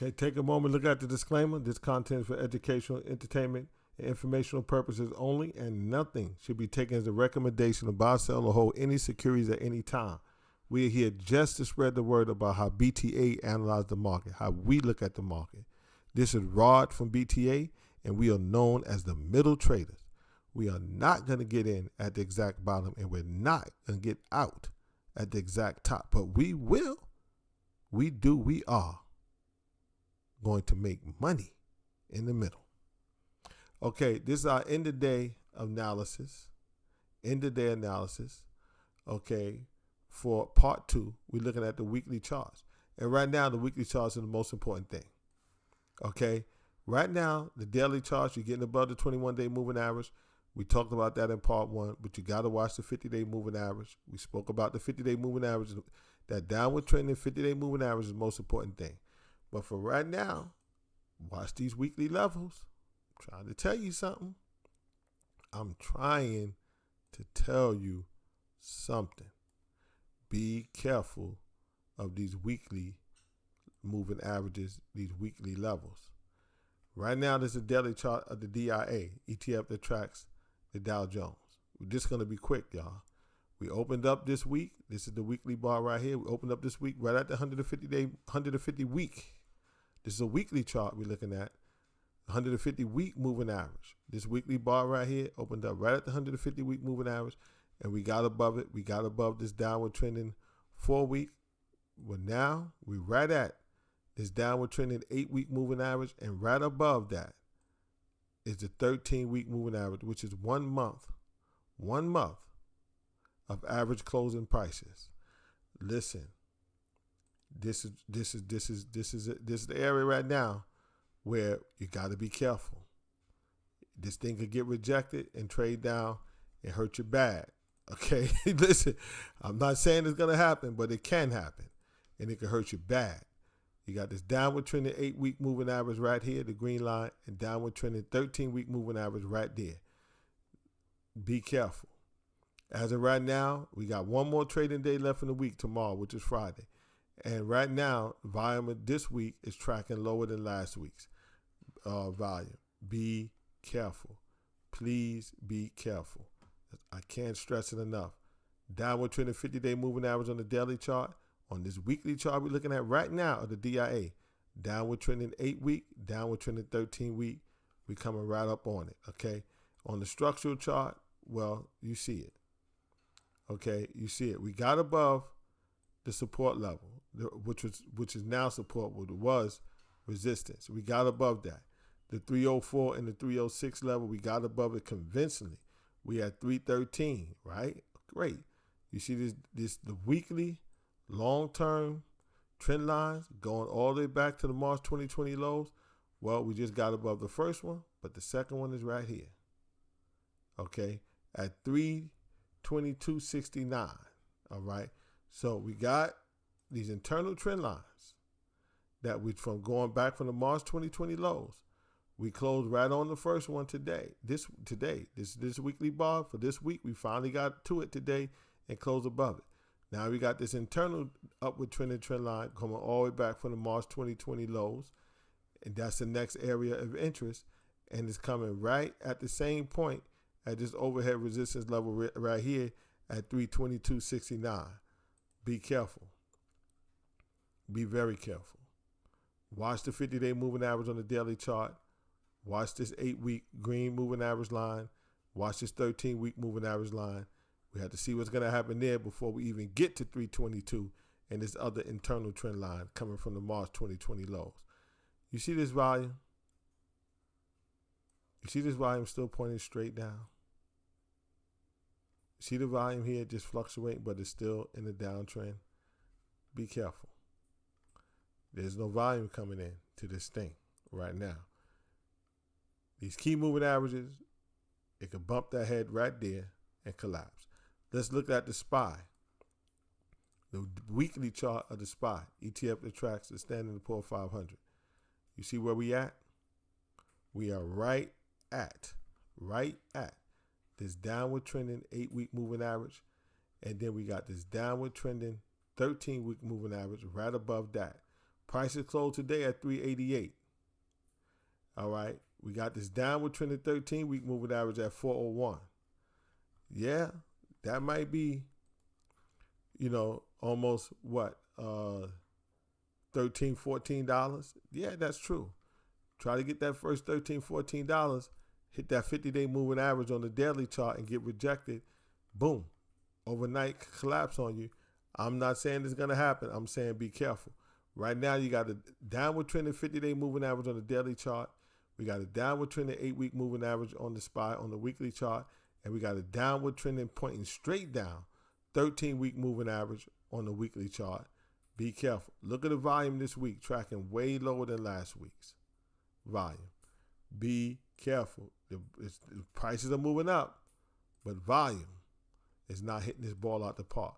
Okay, take a moment, look at the disclaimer. This content is for educational, entertainment, and informational purposes only, and nothing should be taken as a recommendation to buy, sell, or hold any securities at any time. We are here just to spread the word about how BTA analyze the market, how we look at the market. This is Rod from BTA, and we are known as the middle traders. We are not going to get in at the exact bottom, and we're not going to get out at the exact top, but we will. We are going to make money in the middle. Okay, this is our end of day analysis. Okay, for part 2, we're looking at the weekly charts. And right now, the weekly charts are the most important thing. Okay, right now, the daily charts, you're getting above the 21-day moving average. We talked about that in part 1, but you got to watch the 50-day moving average. We spoke about the 50-day moving average. That downward trend in 50-day moving average is the most important thing. But for right now, watch these weekly levels. I'm trying to tell you something. I'm trying to tell you something. Be careful of these weekly moving averages, these weekly levels. Right now, there's a daily chart of the DIA, ETF that tracks the Dow Jones. We're just going to be quick, y'all. We opened up this week. This is the weekly bar right here. We opened up this week right at the 150 week. This is a weekly chart we're looking at. 150 week moving average. This weekly bar right here opened up right at the 150 week moving average, and we got above it. We got above this downward trending 4 week. Well, now we're right at this downward trending 8 week moving average, and right above that is the 13 week moving average, which is 1 month of average closing prices. Listen, this is the area right now where you got to be careful. This thing could get rejected and trade down and hurt you bad. Okay, listen, I'm not saying it's gonna happen, but it can happen, and it can hurt you bad. You got this downward trending 8 week moving average right here, the green line, and downward trending 13 week moving average right there. Be careful. As of right now, we got one more trading day left in the week tomorrow, which is Friday. And right now, volume of this week is tracking lower than last week's volume. Be careful. Please be careful. I can't stress it enough. Downward trending 50-day moving average on the daily chart. On this weekly chart we're looking at right now of the DIA. Downward trending 8 week, downward trending 13 week. We're coming right up on it, okay? On the structural chart, well, you see it. Okay, you see it. We got above the support level, which is now support, what it was resistance. We got above that. The 304 and the 306 level, we got above it convincingly. We had 313, right? Great. You see the weekly long-term trend lines going all the way back to the March 2020 lows. Well, we just got above the first one, but the second one is right here. Okay, at 322.69. All right. So we got these internal trend lines that we from going back from the March 2020 lows. We closed right on the first one today. This weekly bar for this week, we finally got to it today and closed above it. Now we got this internal upward trending trend line coming all the way back from the March 2020 lows, and that's the next area of interest, and it's coming right at the same point at this overhead resistance level right here at 322.69. Be careful. Be very careful. Watch the 50-day moving average on the daily chart. Watch this 8-week green moving average line. Watch this 13-week moving average line. We have to see what's going to happen there before we even get to 322 and this other internal trend line coming from the March 2020 lows. You see this volume? You see this volume still pointing straight down? You see the volume here just fluctuating, but it's still in the downtrend? Be careful. There's no volume coming in to this thing right now. These key moving averages, it could bump that head right there and collapse. Let's look at the SPY. The weekly chart of the SPY, ETF that tracks the Standard & Poor's 500. You see where we at? We are right at this downward trending 8-week moving average. And then we got this downward trending 13-week moving average right above that, Prices closed today at 388. All right. We got this downward trend at 13-week moving average at 401. Yeah, that might be, almost what? $13, $14. Yeah, that's true. Try to get that first $13, $14, hit that 50-day moving average on the daily chart and get rejected. Boom. Overnight collapse on you. I'm not saying it's going to happen. I'm saying be careful. Right now, you got a downward trending 50-day moving average on the daily chart. We got a downward trending 8-week moving average on the SPY on the weekly chart. And we got a downward trending pointing straight down 13-week moving average on the weekly chart. Be careful. Look at the volume this week, tracking way lower than last week's volume. Be careful. The prices are moving up, but volume is not hitting this ball out the park.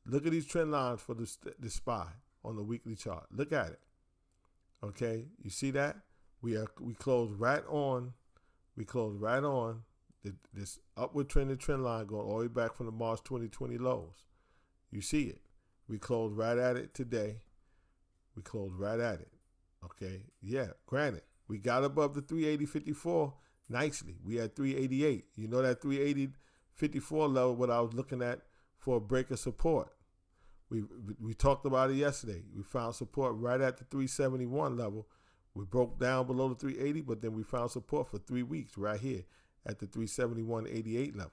Look at these trend lines for the SPY on the weekly chart. Look at it. Okay, you see that? We closed right on. We closed right on this upward trending trend line going all the way back from the March 2020 lows. You see it. We closed right at it today. We closed right at it. Okay, yeah, granted, we got above the 380.54 nicely. We had 388. You know that 380.54 level, what I was looking at for a break of support. We talked about it yesterday. We found support right at the 371 level. We broke down below the 380, but then we found support for 3 weeks right here at the 371.88 level.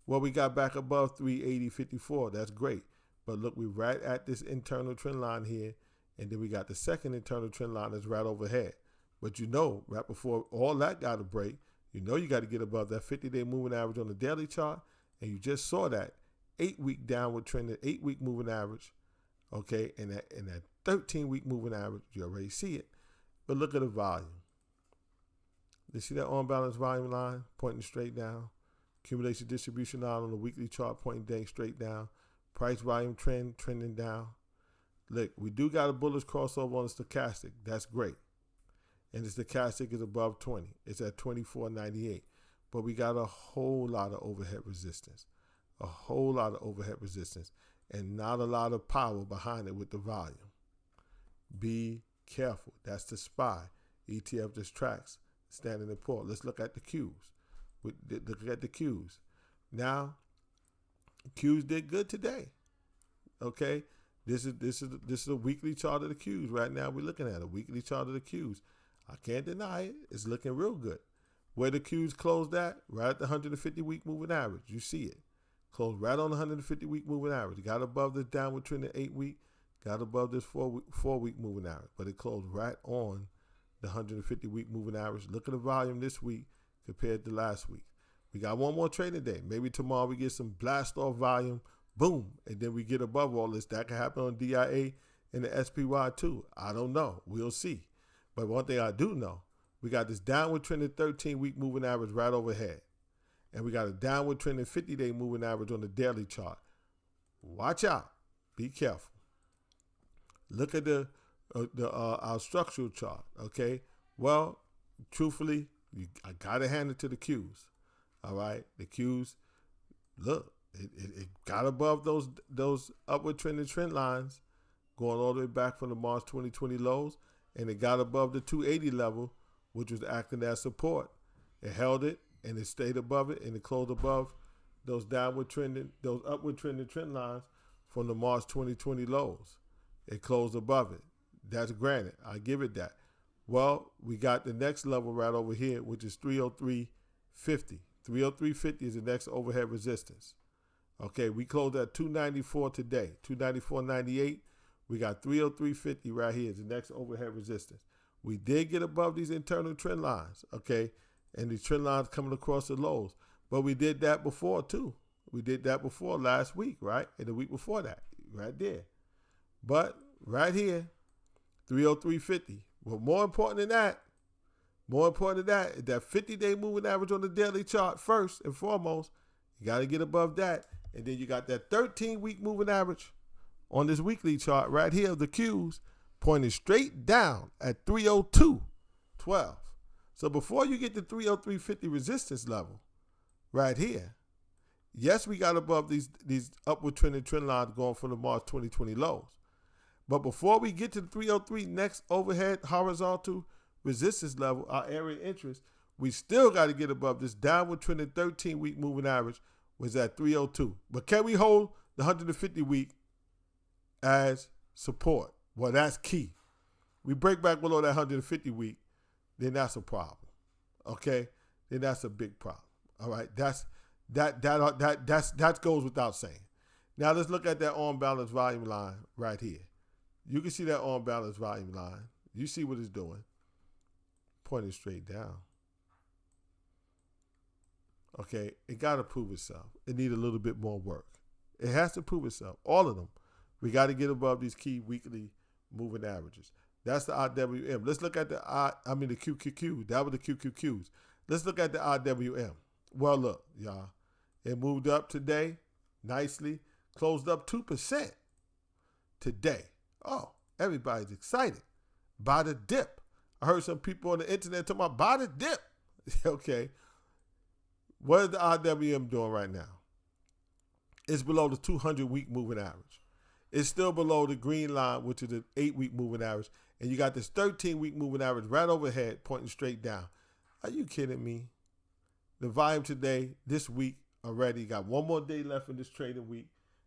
Well, we got back above 380.54. That's great. But look, we're right at this internal trend line here, and then we got the second internal trend line that's right overhead. But right before all that got a break, you got to get above that 50-day moving average on the daily chart, and you just saw that 8-week downward trend, 8-week moving average, okay, and that 13-week moving average, you already see it. But look at the volume. You see that on-balance volume line pointing straight down? Accumulation distribution line on the weekly chart pointing straight down. Price volume trend trending down. Look, we do got a bullish crossover on the stochastic. That's great. And the stochastic is above 20. It's at 24.98. But we got a whole lot of overhead resistance. A whole lot of overhead resistance. And not a lot of power behind it with the volume. Be careful. That's the SPY. ETF just tracks Standard & Poor's. Let's look at the Qs. Look at the Qs. Now, Qs did good today. Okay, this is a weekly chart of the Qs. Right now, we're looking at a weekly chart of the Qs. I can't deny it. It's looking real good. Where the Qs closed at, right at the 150-week moving average. You see it. Closed right on the 150-week moving average. Got above the downward trend in 8-week. Got above this 4-week moving average. But it closed right on the 150-week moving average. Look at the volume this week compared to last week. We got one more trading day. Maybe tomorrow we get some blast off volume. Boom. And then we get above all this. That can happen on DIA and the SPY too. I don't know. We'll see. But one thing I do know, we got this downward trending 13-week moving average right overhead. And we got a downward trending 50-day moving average on the daily chart. Watch out. Be careful. Look at our structural chart. Okay. Well, truthfully, I gotta hand it to the Qs. All right, the Qs. Look, it got above those upward trending trend lines, going all the way back from the March 2020 lows, and it got above the 280 level, which was acting as support. It held it, and it stayed above it, and it closed above those upward trending trend lines from the March 2020 lows. It closed above it. That's granted. I give it that. Well, we got the next level right over here, which is 303.50. 303.50 is the next overhead resistance. Okay, we closed at 294 today. 294.98. We got 303.50 right here is the next overhead resistance. We did get above these internal trend lines, okay, and these trend lines coming across the lows. But we did that before too. We did that before last week, right? And the week before that, right there. But right here, 303.50. Well, more important than that is that 50-day moving average on the daily chart first and foremost. You got to get above that. And then you got that 13-week moving average on this weekly chart right here of the Qs pointing straight down at 302.12. So before you get to 303.50 resistance level right here, yes, we got above these upward trending trend lines going from the March 2020 lows. But before we get to the 303 next overhead horizontal resistance level, our area of interest, we still got to get above this downward trending 13-week moving average was at 302. But can we hold the 150-week as support? Well, that's key. We break back below that 150-week, then that's a problem. Okay? Then that's a big problem. All right? That goes without saying. Now let's look at that on-balance volume line right here. You can see that on-balance volume line. You see what it's doing. Pointing straight down. Okay, it got to prove itself. It needs a little bit more work. It has to prove itself. All of them. We got to get above these key weekly moving averages. That's the IWM. Let's look at the QQQ. That was the QQQs. Let's look at the IWM. Well, look, y'all. It moved up today nicely. Closed up 2% today. Oh, everybody's excited. Buy the dip. I heard some people on the internet talking about buy the dip. Okay. What is the IWM doing right now? It's below the 200-week moving average. It's still below the green line, which is the 8-week moving average. And you got this 13-week moving average right overhead pointing straight down. Are you kidding me? The volume today, this week already, got one more day left in this trading week.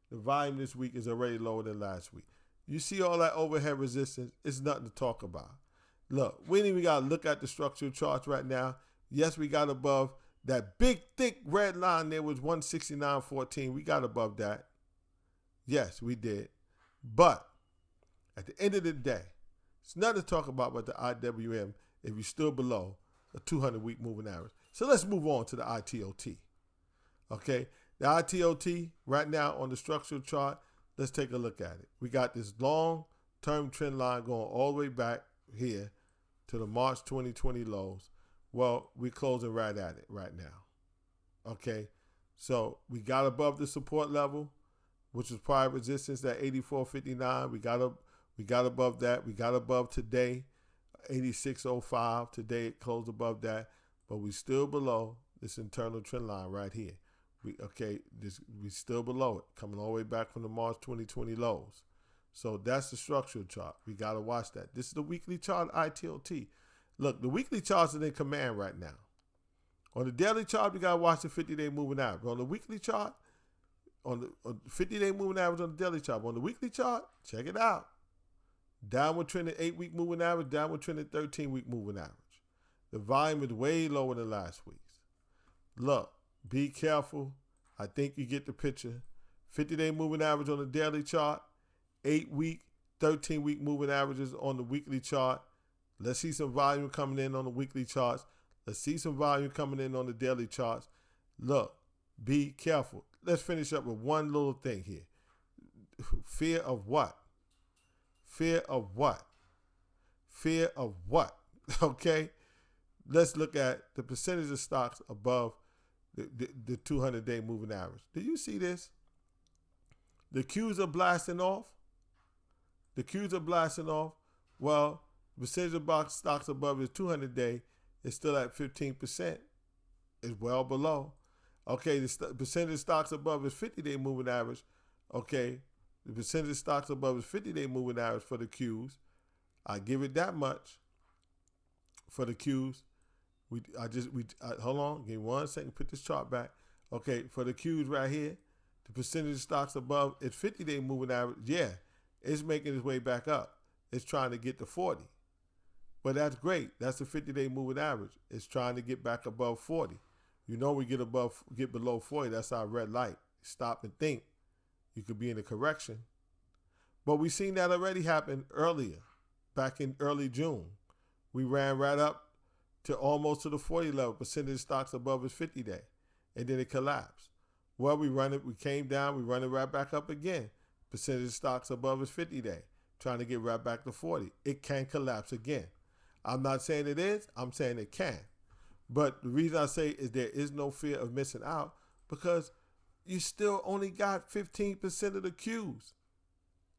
The volume this week is already lower than last week. You see all that overhead resistance? It's nothing to talk about. Look, we ain't even got to look at the structural charts right now. Yes, we got above that big, thick red line there was 169.14. We got above that. Yes, we did. But at the end of the day, it's nothing to talk about but the IWM if you're still below a 200-week moving average. So let's move on to the ITOT. Okay, the ITOT right now on the structural chart, let's take a look at it. We got this long-term trend line going all the way back here to the March 2020 lows. Well, we're closing right at it right now. Okay, so we got above the support level, which was prior resistance at 84.59. We got above that. We got above today, 86.05. Today it closed above that, but we still below this internal trend line right here. We still below it, coming all the way back from the March 2020 lows. So that's the structural chart. We got to watch that. This is the weekly chart, ITOT. Look, the weekly charts are in command right now. On the daily chart, we got to watch the 50-day moving average. On the weekly chart, on the 50-day moving average on the daily chart. On the weekly chart, check it out. Downward trending 8-week moving average, downward trending 13-week moving average. The volume is way lower than last week's. Look, be careful. I think you get the picture. 50-day moving average on the daily chart, 8-week, 13-week moving averages on the weekly chart. Let's see some volume coming in on the weekly charts. Let's see some volume coming in on the daily charts. Look, be careful. Let's finish up with one little thing here. Fear of what? Fear of what? Fear of what? Okay? Let's look at the percentage of stocks above the 200-day moving average. Do you see this? The Qs are blasting off. The Qs are blasting off. Well, the percentage of stocks above the 200-day is still at 15%. It's well below. Okay, the percentage of stocks above his 50-day moving average. Okay, the percentage of stocks above his 50-day moving average for the Qs, I give it that much. For the Qs, hold on, give me 1 second, put this chart back. Okay, for the Qs right here, the percentage of stocks above its 50-day moving average, yeah, it's making its way back up. It's trying to get to 40. But that's great. That's the 50-day moving average. It's trying to get back above 40. You know, we get below 40, that's our red light. Stop and think. You could be in a correction. But we've seen that already happen earlier, back in early June. We ran right up to almost to the 40 level, percentage stocks above its 50-day, and then it collapsed. Well, we came down, we run it right back up again. Percentage stocks above its 50-day, trying to get right back to 40. It can collapse again. I'm not saying it is, I'm saying it can. But the reason I say is there is no fear of missing out because you still only got 15% of the Qs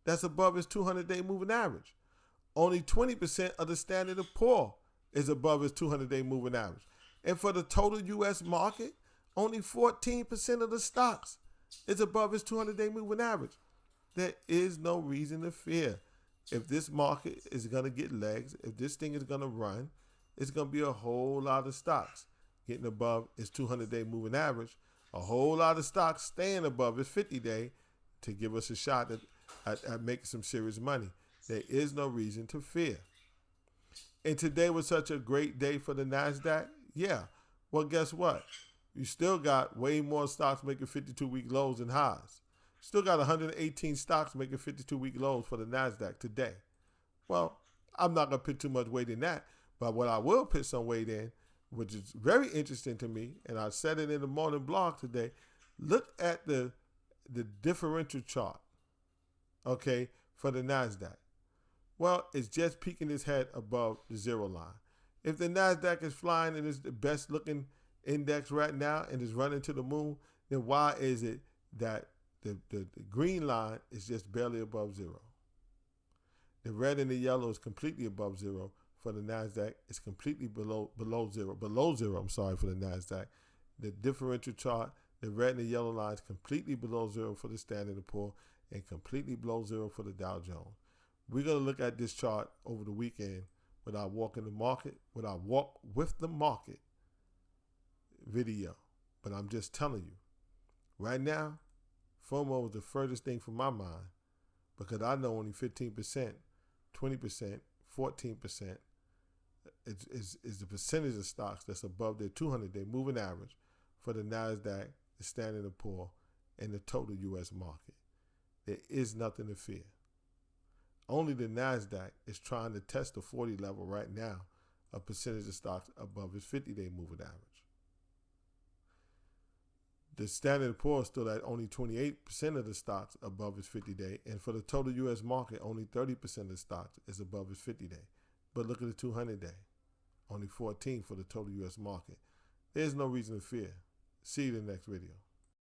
that's above its 200-day moving average. Only 20% of the Standard & Poor's is above its 200-day moving average. And for the total U.S. market, only 14% of the stocks is above its 200-day moving average. There is no reason to fear. if this market is going to get legs, if this thing is going to run, it's going to be a whole lot of stocks getting above its 200-day moving average, a whole lot of stocks staying above its 50-day to give us a shot at making some serious money. There is no reason to fear. And today was such a great day for the NASDAQ. Yeah. Well, guess what? You still got way more stocks making 52-week lows and highs. Still got 118 stocks making 52-week lows for the NASDAQ today. Well, I'm not going to put too much weight in that. But what I will put some weight in, which is very interesting to me, and I said it in the morning blog today, look at the differential chart, okay, for the NASDAQ. Well, it's just peeking its head above the zero line. If the NASDAQ is flying and is the best looking index right now and is running to the moon, then why is it that the green line is just barely above zero? The red and the yellow is completely above zero for the NASDAQ. It's completely below zero for the NASDAQ. The differential chart, the red and the yellow lines completely below zero for the Standard & Poor's and completely below zero for the Dow Jones. We're going to look at this chart over the weekend with our walk in the market, with our walk with the market video. But I'm just telling you, right now, FOMO is the furthest thing from my mind because I know only 15%, 20%, 14% is the percentage of stocks that's above their 200-day moving average for the NASDAQ, the Standard & Poor's, and the total U.S. market. There is nothing to fear. Only the NASDAQ is trying to test the 40 level right now, a percentage of stocks above its 50-day moving average. The Standard & Poor's is still at only 28% of the stocks above its 50-day, and for the total U.S. market, only 30% of the stocks is above its 50-day. But look at the 200-day, only 14 for the total U.S. market. There's no reason to fear. See you in the next video.